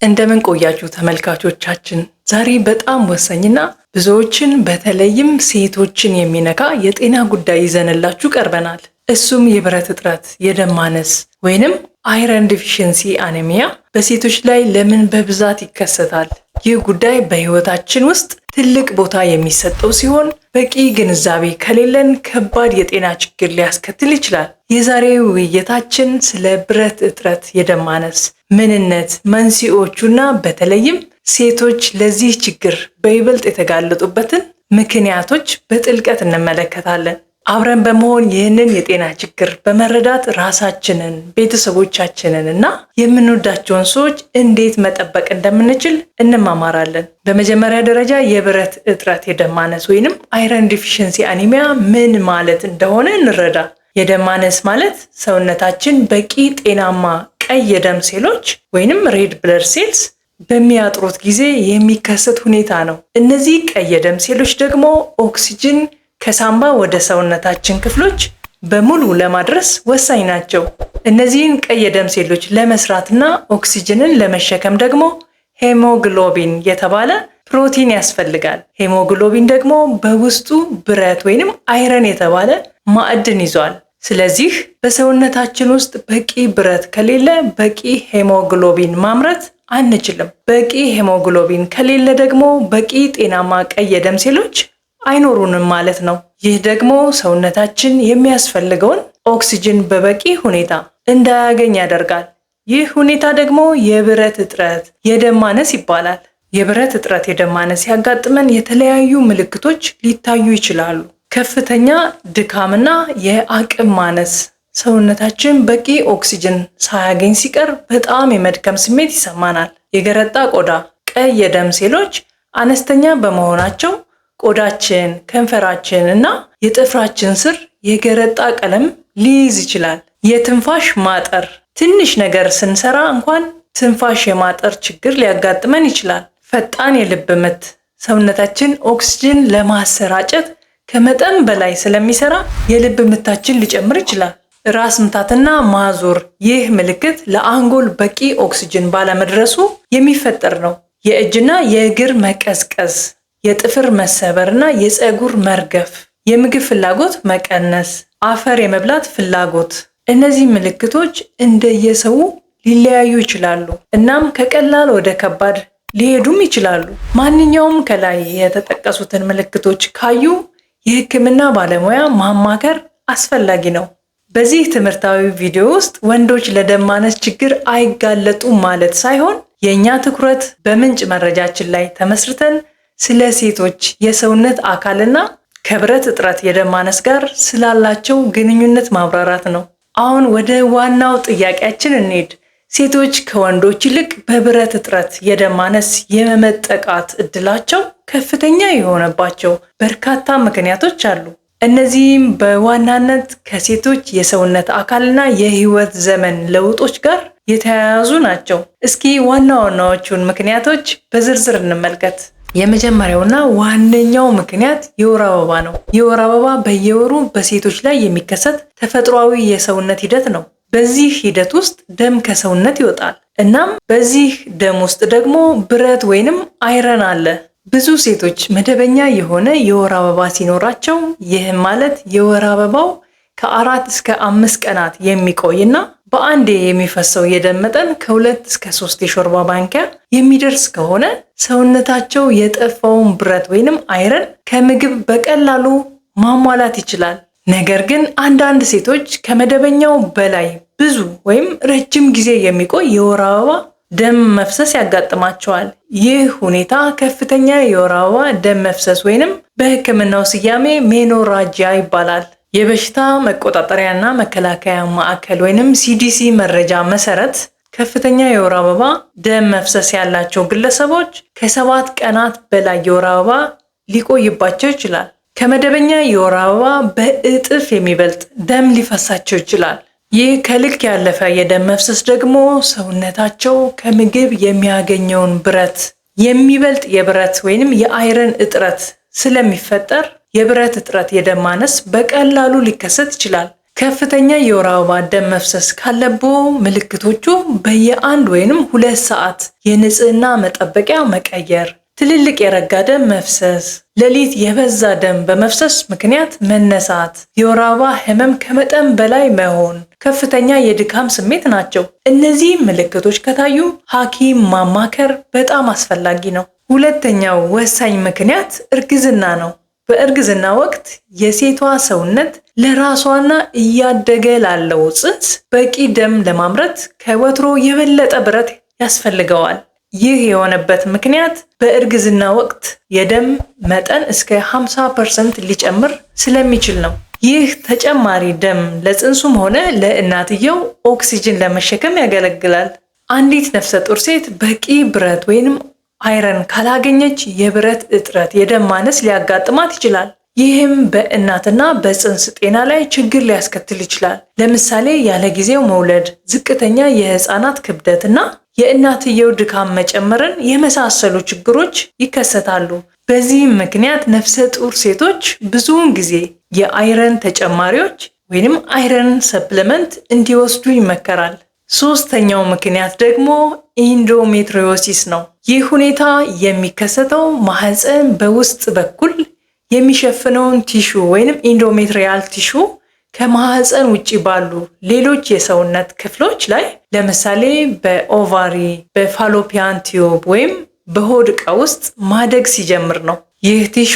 እንደምን ቆያችሁ ተመልካቾቻችን። ዛሬ በጣም ወሳኝና ብዙዎችን በተለይም ሴቶችን የሚነካ የጤና ጉዳይ ይዘንላችሁ ቀርበናል። እሱም የብረት እጥረት፣ የደም ማነስ ወይንም አይረን ዲፊሽንሲ አኔሚያ በሴቶች ላይ ለምን በብዛት ይከሰታል? ይህ ጉዳይ በህይወታችን ውስጥ ትልቅ ቦታ የሚሰጠው ሲሆን በቂ ግንዛቤ ከሌለን ከባድ የጤና ችግር ሊያስከትል ይችላል። የዛሬው ውይይታችን ስለ ብረት እጥረት፣ የደም ማነስ ምንነት፣ መንስኤዎቹና በተለይም ሴቶች ለዚህ ችግር በይበልጥ የተጋለጡበትን ምክንያቶች በጥልቀት እንመለከታለን። አብረን በመሆን ይህንን የጤና ችግር በመረዳት ራሳችንን፣ ቤተሰቦቻችንን እና የምንወዳቸውን ሰዎች እንዴት መጠበቅ እንደምንችል እንማማራለን። በመጀመሪያ ደረጃ የብረት እጥረት፣ የደም ማነስ ወይንም አይረን ዲፊሽንሲ አኒሚያ ምን ማለት እንደሆነ እንረዳ። የደም ማነስ ማለት ሰውነታችን በቂ ጤናማ ቀይ የደም ሴሎች ወይንም ሬድ ብለድ ሴልስ በሚያጥሩት ጊዜ የሚከሰት ሁኔታ ነው። እነዚህ ቀይ የደም ሴሎች ደግሞ ኦክሲጅን ከሳምባ ወደ ሰውነታችን ክፍሎች በሙሉ ለማድረስ ወሳኝ ናቸው። እነዚህን ቀይ የደም ሴሎች ለመስራትና ኦክሲጅንን ለመሸከም ደግሞ ሄሞግሎቢን የተባለ ፕሮቲን ያስፈልጋል። ሄሞግሎቢን ደግሞ በውስጡ ብረት ወይንም አይረን የተባለ ማዕድን ይዟል። ስለዚህ በሰውነታችን ውስጥ በቂ ብረት ከሌለ በቂ ሄሞግሎቢን ማምረት አንችልም። በቂ ሄሞግሎቢን ከሌለ ደግሞ በቂ ጤናማ ቀይ የደም ሴሎች አይኖሩንም ማለት ነው። ይህ ደግሞ ሰውነታችን የሚያስፈልገውን ኦክሲጅን በበቂ ሁኔታ እንዳያገኝ ያደርጋል። ይህ ሁኔታ ደግሞ የብረት እጥረት፣ የደም ማነስ ይባላል። የብረት እጥረት፣ የደም ማነስ ሲያጋጥመን የተለያዩ ምልክቶች ሊታዩ ይችላሉ። ከፍተኛ ድካምና የአቅም ማነስ፣ ሰውነታችን በቂ ኦክሲጅን ሳያገኝ ሲቀር በጣም የመድከም ስሜት ይሰማናል። የገረጣ ቆዳ፣ ቀይ የደም ሴሎች አነስተኛ በመሆናቸው ቆዳችን፣ ከንፈራችን እና የጥፍራችን ስር የገረጣ ቀለም ሊይዝ ይችላል። የትንፋሽ ማጠር፣ ትንሽ ነገር ስንሰራ እንኳን ትንፋሽ የማጠር ችግር ሊያጋጥመን ይችላል። ፈጣን የልብ ምት፣ ሰውነታችን ኦክሲጅን ለማሰራጨት ከመጠን በላይ ስለሚሰራ የልብ ምታችን ሊጨምር ይችላል። ራስ ምታትና ማዞር፣ ይህ ምልክት ለአንጎል በቂ ኦክሲጅን ባለመድረሱ የሚፈጠር ነው። የእጅና የእግር መቀዝቀዝ፣ የጥፍር መሰበርና የፀጉር መርገፍ፣ የምግብ ፍላጎት መቀነስ፣ አፈር የመብላት ፍላጎት፣ እነዚህ ምልክቶች እንደየሰው ሊለያዩ ይችላሉ። እናም ከቀላል ወደ ከባድ ሊሄዱም ይችላሉ። ማንኛውም ከላይ የተጠቀሱትን ምልክቶች ካዩ የሕክምና ባለሙያ ማማከር አስፈላጊ ነው። በዚህ ትምህርታዊ ቪዲዮ ውስጥ ወንዶች ለደም ማነስ ችግር አይጋለጡም ማለት ሳይሆን የእኛ ትኩረት በምንጭ መረጃችን ላይ ተመስርተን ስለ ሴቶች የሰውነት አካልና ከብረት እጥረት፣ የደም ማነስ ጋር ስላላቸው ግንኙነት ማብራራት ነው። አሁን ወደ ዋናው ጥያቄያችን እንሂድ። ሴቶች ከወንዶች ይልቅ በብረት እጥረት፣ የደም ማነስ የመጠቃት እድላቸው ከፍተኛ የሆነባቸው በርካታ ምክንያቶች አሉ። እነዚህም በዋናነት ከሴቶች የሰውነት አካልና የህይወት ዘመን ለውጦች ጋር የተያያዙ ናቸው። እስኪ ዋና ዋናዎቹን ምክንያቶች በዝርዝር እንመልከት። የመጀመሪያውና ዋነኛው ምክንያት የወር አበባ ነው። የወር አበባ በየወሩ በሴቶች ላይ የሚከሰት ተፈጥሯዊ የሰውነት ሂደት ነው። በዚህ ሂደት ውስጥ ደም ከሰውነት ይወጣል። እናም በዚህ ደም ውስጥ ደግሞ ብረት ወይንም አይረን አለ። ብዙ ሴቶች መደበኛ የሆነ የወር አበባ ሲኖራቸው፣ ይህም ማለት የወር አበባው ከ4 እስከ 5 ቀናት የሚቆይና በአንዴ የሚፈሰው የደም መጠን ከ2 እስከ 3 የሾርባ ማንኪያ የሚደርስ ከሆነ ሰውነታቸው የጠፋውን ብረት ወይንም አይረን ከምግብ በቀላሉ ማሟላት ይችላል። ነገር ግን አንዳንድ ሴቶች ከመደበኛው በላይ ብዙ ወይም ረጅም ጊዜ የሚቆይ የወር አበባ ደም መፍሰስ ያጋጥማቸዋል። ይህ ሁኔታ ከፍተኛ የወር አበባ ደም መፍሰስ ወይንም በሕክምናው ስያሜ ሜኖራጂያ ይባላል። የበሽታ መቆጣጠሪያና መከላከያ ማዕከል ወይንም CDC መረጃ መሰረት ከፍተኛ የወር አበባ ደም መፍሰስ ያላቸው ግለሰቦች ከ7 ቀናት በላይ የወር አበባ ሊቆይባቸው ይችላል። ከመደበኛ የወር አበባ በእጥፍ የሚበልጥ ደም ሊፈሳቸው ይችላል። ይህ ከልክ ያለፈ የደም መፍሰስ ደግሞ ሰውነታቸው ከምግብ የሚያገኘውን ብረት የሚበልጥ የብረት ወይንም የአይረን እጥረት ስለሚፈጠር የብረት እጥረት፣ የደም ማነስ በቀላሉ ሊከሰት ይችላል። ከፍተኛ የወር አበባ ደም መፍሰስ ካለብዎ ምልክቶቹ በየ1 ወይም 2 ሰዓት የንጽህና መጠበቂያ መቀየር፣ ትልልቅ የረጋ ደም መፍሰስ፣ ሌሊት የበዛ ደም በመፍሰስ ምክንያት መነሳት፣ የወር አበባ ህመም ከመጠን በላይ መሆን፣ ከፍተኛ የድካም ስሜት ናቸው። እነዚህ ምልክቶች ከታዩ ሐኪም ማማከር በጣም አስፈላጊ ነው። ሁለተኛው ወሳኝ ምክንያት እርግዝና ነው። በእርግዝና ወቅት የሴቷ ሰውነት ለራሷና እያደገ ላለው ጽንስ በቂ ደም ለማምረት ከወትሮ የበለጠ ብረት ያስፈልገዋል። ይህ የሆነበት ምክንያት በእርግዝና ወቅት የደም መጠን እስከ 50% ሊጨምር ስለሚችል ነው። ይህ ተጨማሪ ደም ለጽንሱም ሆነ ለእናትየው ኦክሲጅን ለመሸከም ያገለግላል። አንዲት ነፍሰ ጡር ሴት በቂ ብረት ወይም አይረን ካላገኘች የብረት እጥረት፣ የደም ማነስ ሊያጋጥማት ይችላል። ይህም በእናትና በጽንስ ጤና ላይ ችግር ሊያስከትል ይችላል። ለምሳሌ ያለ ጊዜው መውለድ፣ ዝቅተኛ የህፃናት ክብደትና የእናትየው ድካም መጨመርን የመሳሰሉ ችግሮች ይከሰታሉ። በዚህም ምክንያት ነፍሰ ጡር ሴቶች ብዙውን ጊዜ የአይረን ተጨማሪዎች ወይም አይረን ሰፕሊመንት እንዲወስዱ ይመከራል። ሶስተኛው ምክንያት ደግሞ ኢንዶሜትሪዮሲስ ነው። ይህ ሁኔታ የሚከሰተው ማህፀን በውስጥ በኩል የሚሸፍነውን ቲሹ ወይም ኢንዶሜትሪያል ቲሹ ከማህፀን ውጪ ባሉ ሌሎች የሰውነት ክፍሎች ላይ ለምሳሌ በኦቫሪ፣ በፋሎፒያን ቲዩብ ወይም በሆድ ዕቃ ውስጥ ማደግ ሲጀምር ነው። ይህ ቲሹ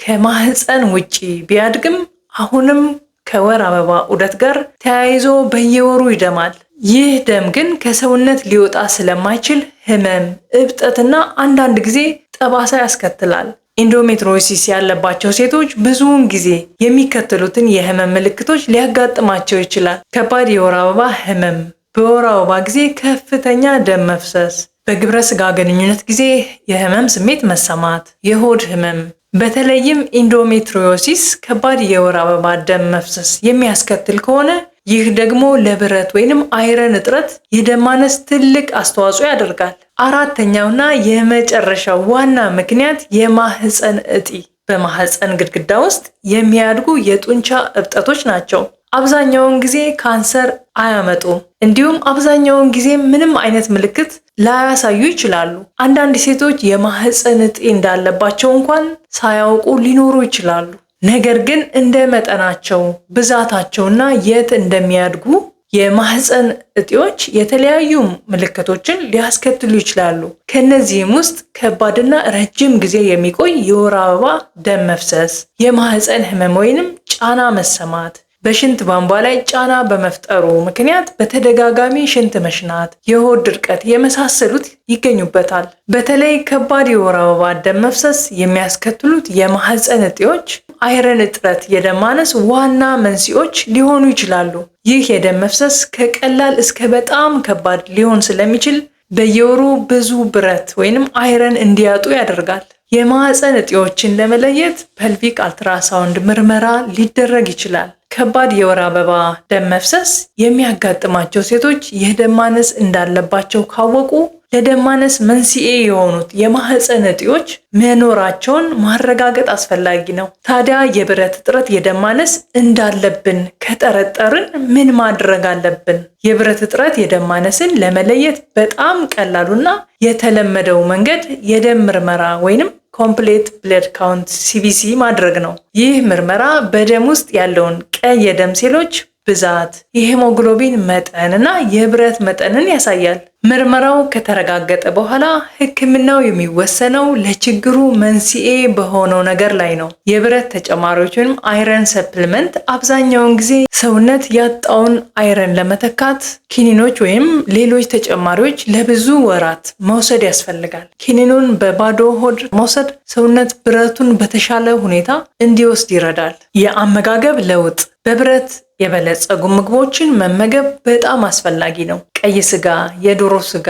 ከማህፀን ውጪ ቢያድግም አሁንም ከወር አበባ ዑደት ጋር ተያይዞ በየወሩ ይደማል። ይህ ደም ግን ከሰውነት ሊወጣ ስለማይችል ህመም፣ እብጠትና አንዳንድ ጊዜ ጠባሳ ያስከትላል። ኢንዶሜትሪዮሲስ ያለባቸው ሴቶች ብዙውን ጊዜ የሚከተሉትን የህመም ምልክቶች ሊያጋጥማቸው ይችላል። ከባድ የወር አበባ ህመም፣ በወር አበባ ጊዜ ከፍተኛ ደም መፍሰስ፣ በግብረ ስጋ ግንኙነት ጊዜ የህመም ስሜት መሰማት፣ የሆድ ህመም። በተለይም ኢንዶሜትሪዮሲስ ከባድ የወር አበባ ደም መፍሰስ የሚያስከትል ከሆነ ይህ ደግሞ ለብረት ወይም አይረን እጥረት፣ የደም ማነስ ትልቅ አስተዋጽኦ ያደርጋል። አራተኛውና የመጨረሻው ዋና ምክንያት የማህፀን እጢ፣ በማህፀን ግድግዳ ውስጥ የሚያድጉ የጡንቻ እብጠቶች ናቸው። አብዛኛውን ጊዜ ካንሰር አያመጡም፣ እንዲሁም አብዛኛውን ጊዜ ምንም አይነት ምልክት ላያሳዩ ይችላሉ። አንዳንድ ሴቶች የማህፀን እጢ እንዳለባቸው እንኳን ሳያውቁ ሊኖሩ ይችላሉ። ነገር ግን እንደ መጠናቸው፣ ብዛታቸውና የት እንደሚያድጉ የማህፀን እጢዎች የተለያዩ ምልክቶችን ሊያስከትሉ ይችላሉ። ከነዚህም ውስጥ ከባድና ረጅም ጊዜ የሚቆይ የወር አበባ ደም መፍሰስ፣ የማህፀን ህመም ወይንም ጫና መሰማት፣ በሽንት ቧንቧ ላይ ጫና በመፍጠሩ ምክንያት በተደጋጋሚ ሽንት መሽናት፣ የሆድ ድርቀት የመሳሰሉት ይገኙበታል። በተለይ ከባድ የወር አበባ ደም መፍሰስ የሚያስከትሉት የማህፀን እጢዎች አይረን እጥረት፣ የደም ማነስ ዋና መንስኤዎች ሊሆኑ ይችላሉ። ይህ የደም መፍሰስ ከቀላል እስከ በጣም ከባድ ሊሆን ስለሚችል በየወሩ ብዙ ብረት ወይንም አይረን እንዲያጡ ያደርጋል። የማህፀን እጢዎችን ለመለየት ፐልቪክ አልትራሳውንድ ምርመራ ሊደረግ ይችላል። ከባድ የወር አበባ ደም መፍሰስ የሚያጋጥማቸው ሴቶች የደም ማነስ እንዳለባቸው ካወቁ ለደም ማነስ መንስኤ የሆኑት የማህፀን እጢዎች መኖራቸውን ማረጋገጥ አስፈላጊ ነው። ታዲያ የብረት እጥረት፣ የደም ማነስ እንዳለብን ከጠረጠርን ምን ማድረግ አለብን? የብረት እጥረት፣ የደም ማነስን ለመለየት በጣም ቀላሉና የተለመደው መንገድ የደም ምርመራ ወይንም ኮምፕሌት ብለድ ካውንት ሲቢሲ ማድረግ ነው። ይህ ምርመራ በደም ውስጥ ያለውን ቀይ የደም ሴሎች ብዛት፣ የሄሞግሎቢን መጠን እና የብረት መጠንን ያሳያል። ምርመራው ከተረጋገጠ በኋላ ሕክምናው የሚወሰነው ለችግሩ መንስኤ በሆነው ነገር ላይ ነው። የብረት ተጨማሪዎች ወይም አይረን ሰፕሊመንት አብዛኛውን ጊዜ ሰውነት ያጣውን አይረን ለመተካት ኪኒኖች ወይም ሌሎች ተጨማሪዎች ለብዙ ወራት መውሰድ ያስፈልጋል። ኪኒኑን በባዶ ሆድ መውሰድ ሰውነት ብረቱን በተሻለ ሁኔታ እንዲወስድ ይረዳል። የአመጋገብ ለውጥ፣ በብረት የበለጸጉ ምግቦችን መመገብ በጣም አስፈላጊ ነው። ቀይ ስጋ፣ የዶሮ ስጋ፣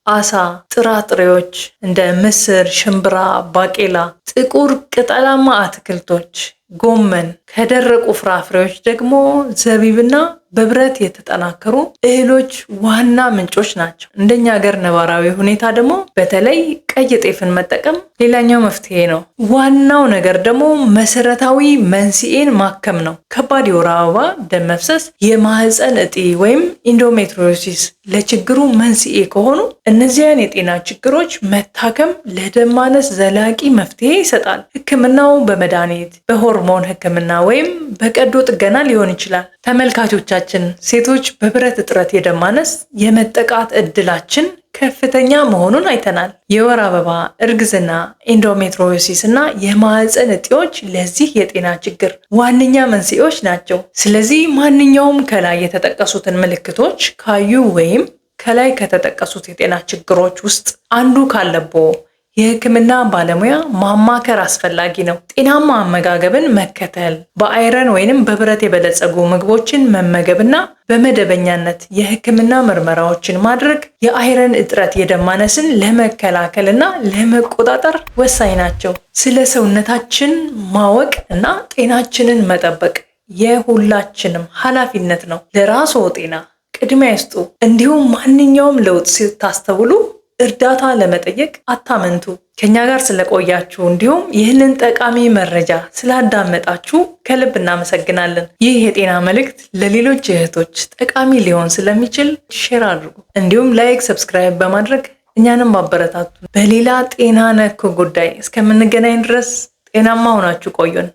አሳ፣ ጥራጥሬዎች እንደ ምስር፣ ሽምብራ፣ ባቄላ፣ ጥቁር ቅጠላማ አትክልቶች፣ ጎመን ከደረቁ ፍራፍሬዎች ደግሞ ዘቢብና በብረት የተጠናከሩ እህሎች ዋና ምንጮች ናቸው። እንደኛ ሀገር ነባራዊ ሁኔታ ደግሞ በተለይ ቀይ ጤፍን መጠቀም ሌላኛው መፍትሄ ነው። ዋናው ነገር ደግሞ መሰረታዊ መንስኤን ማከም ነው። ከባድ የወር አበባ፣ ደም መፍሰስ፣ የማህፀን እጢ ወይም ኢንዶሜትሪዮሲስ ለችግሩ መንስኤ ከሆኑ እነዚያን የጤና ችግሮች መታከም ለደም ማነስ ዘላቂ መፍትሄ ይሰጣል። ሕክምናው በመድኃኒት፣ በሆርሞን ሕክምና ወይም በቀዶ ጥገና ሊሆን ይችላል። ተመልካቾቻችን ሴቶች በብረት እጥረት የደም ማነስ የመጠቃት እድላችን ከፍተኛ መሆኑን አይተናል። የወር አበባ፣ እርግዝና፣ ኢንዶሜትሪዮሲስ እና የማህፀን እጢዎች ለዚህ የጤና ችግር ዋነኛ መንስኤዎች ናቸው። ስለዚህ ማንኛውም ከላይ የተጠቀሱትን ምልክቶች ካዩ ወይም ከላይ ከተጠቀሱት የጤና ችግሮች ውስጥ አንዱ ካለብዎ የህክምና ባለሙያ ማማከር አስፈላጊ ነው። ጤናማ አመጋገብን መከተል፣ በአይረን ወይንም በብረት የበለጸጉ ምግቦችን መመገብና በመደበኛነት የህክምና ምርመራዎችን ማድረግ የአይረን እጥረት የደም ማነስን ለመከላከልና ለመቆጣጠር ወሳኝ ናቸው። ስለ ሰውነታችን ማወቅ እና ጤናችንን መጠበቅ የሁላችንም ኃላፊነት ነው። ለራስዎ ጤና ቅድሚያ ይስጡ። እንዲሁም ማንኛውም ለውጥ ስታስተውሉ እርዳታ ለመጠየቅ አታመንቱ። ከኛ ጋር ስለቆያችሁ እንዲሁም ይህንን ጠቃሚ መረጃ ስላዳመጣችሁ ከልብ እናመሰግናለን። ይህ የጤና መልእክት ለሌሎች እህቶች ጠቃሚ ሊሆን ስለሚችል ሼር አድርጉ። እንዲሁም ላይክ፣ ሰብስክራይብ በማድረግ እኛንም ማበረታቱ። በሌላ ጤና ነክ ጉዳይ እስከምንገናኝ ድረስ ጤናማ ሆናችሁ ቆዩን።